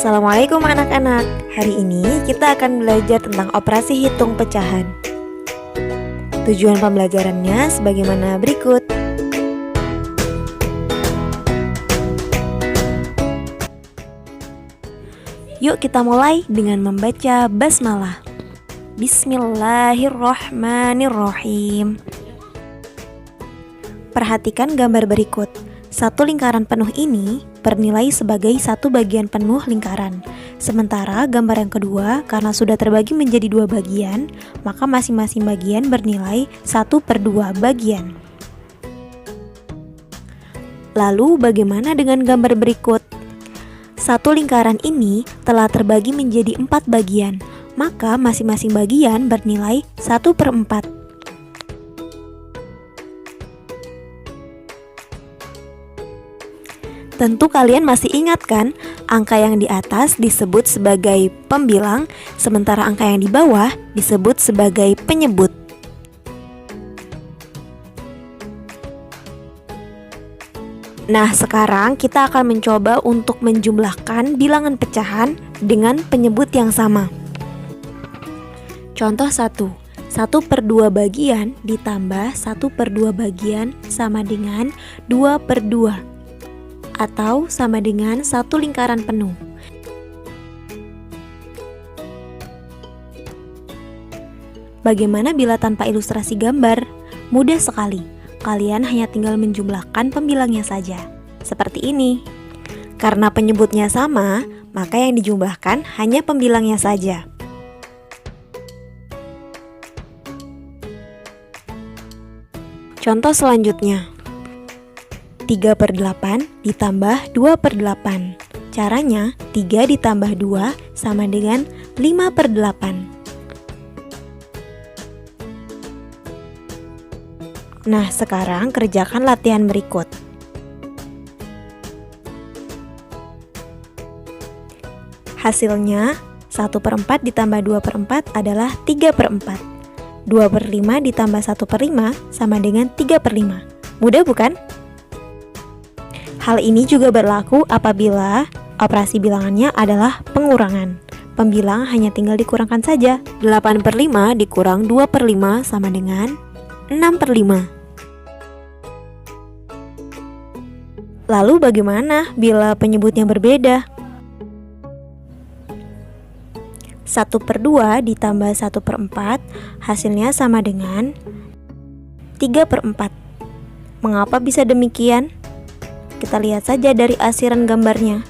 Assalamualaikum anak-anak. Hari ini kita akan belajar tentang operasi hitung pecahan. Tujuan pembelajarannya sebagaimana berikut. Yuk kita mulai dengan membaca basmalah. Bismillahirrohmanirrohim. Perhatikan gambar berikut. Satu lingkaran penuh ini bernilai sebagai satu bagian penuh lingkaran. Sementara gambar yang kedua, karena sudah terbagi menjadi dua bagian, maka masing-masing bagian bernilai 1/2 bagian. Lalu bagaimana dengan gambar berikut? Satu lingkaran ini telah terbagi menjadi 4 bagian, maka masing-masing bagian bernilai 1/4. Tentu kalian masih ingat kan, angka yang di atas disebut sebagai pembilang, sementara angka yang di bawah disebut sebagai penyebut. Nah, sekarang kita akan mencoba untuk menjumlahkan bilangan pecahan dengan penyebut yang sama. Contoh 1. 1/2 bagian ditambah 1/2 bagian sama dengan 2/2. Atau sama dengan satu lingkaran penuh. Bagaimana bila tanpa ilustrasi gambar? Mudah sekali. Kalian hanya tinggal menjumlahkan pembilangnya saja. Seperti ini. Karena penyebutnya sama, maka yang dijumlahkan hanya pembilangnya saja. Contoh selanjutnya. 3/8 ditambah 2/8. Caranya 3 ditambah 2 sama dengan 5/8. Nah, sekarang kerjakan latihan berikut. Hasilnya 1/4 ditambah 2/4 adalah 3/4. 2/5 ditambah 1/5 sama dengan 3/5. Mudah bukan? Hal ini juga berlaku apabila operasi bilangannya adalah pengurangan. Pembilang hanya tinggal dikurangkan saja. 8/5 dikurang 2/5 sama dengan 6/5. Lalu bagaimana bila penyebutnya berbeda? 1/2 ditambah 1/4 hasilnya sama dengan 3/4. Mengapa bisa demikian? Kita lihat saja dari asiran gambarnya.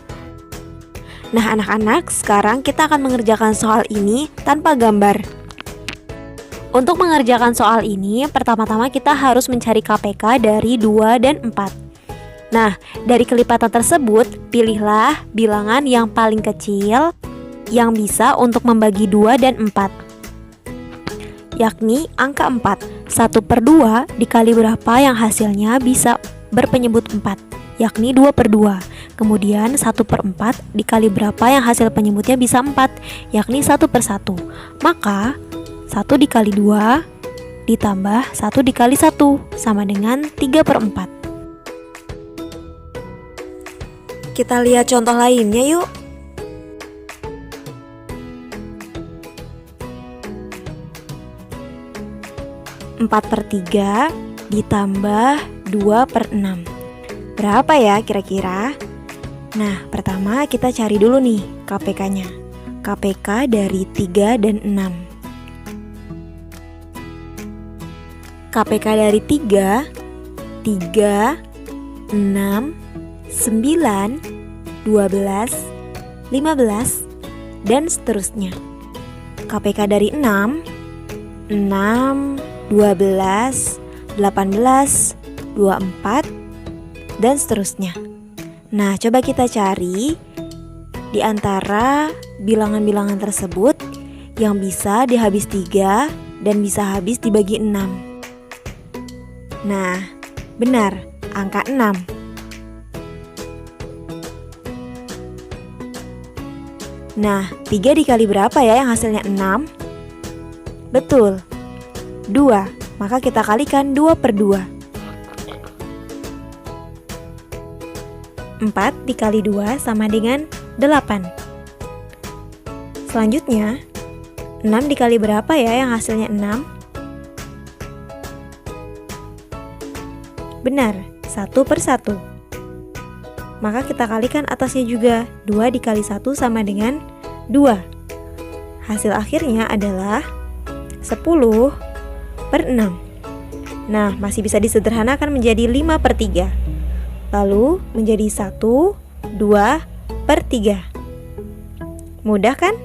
Nah anak-anak, sekarang kita akan mengerjakan soal ini tanpa gambar. Untuk mengerjakan soal ini, pertama-tama kita harus mencari KPK dari 2 dan 4. Nah, dari kelipatan tersebut, pilihlah bilangan yang paling kecil yang bisa untuk membagi 2 dan 4. Yakni angka 4. 1/2 dikali berapa yang hasilnya bisa berpenyebut 4? Yakni 2/2. Kemudian 1/4 dikali berapa yang hasil penyebutnya bisa 4, yakni 1/1. Maka 1 dikali 2 ditambah 1 dikali 1 sama dengan 3/4. Kita lihat contoh lainnya yuk. Empat 4/3 ditambah 2/6. Berapa ya kira-kira? Nah, pertama kita cari dulu nih KPK-nya. KPK dari 3 dan 6. KPK dari 3, 6, 9, 12, 15, dan seterusnya. KPK dari 6, 12, 18, 24, dan seterusnya. Nah, coba kita cari di antara bilangan-bilangan tersebut yang bisa dihabis 3 dan bisa habis dibagi 6. Nah, benar, angka 6. Nah, 3 dikali berapa ya yang hasilnya 6? Betul, 2. Maka kita kalikan 2/2. 4 dikali 2 sama dengan 8. Selanjutnya, 6 dikali berapa ya yang hasilnya 6? Benar, 1/1. Maka kita kalikan atasnya juga. 2 dikali 1 sama dengan 2. Hasil akhirnya adalah 10/6. Nah, masih bisa disederhanakan menjadi 5/3. Lalu menjadi 1, 2/3. Mudah kan?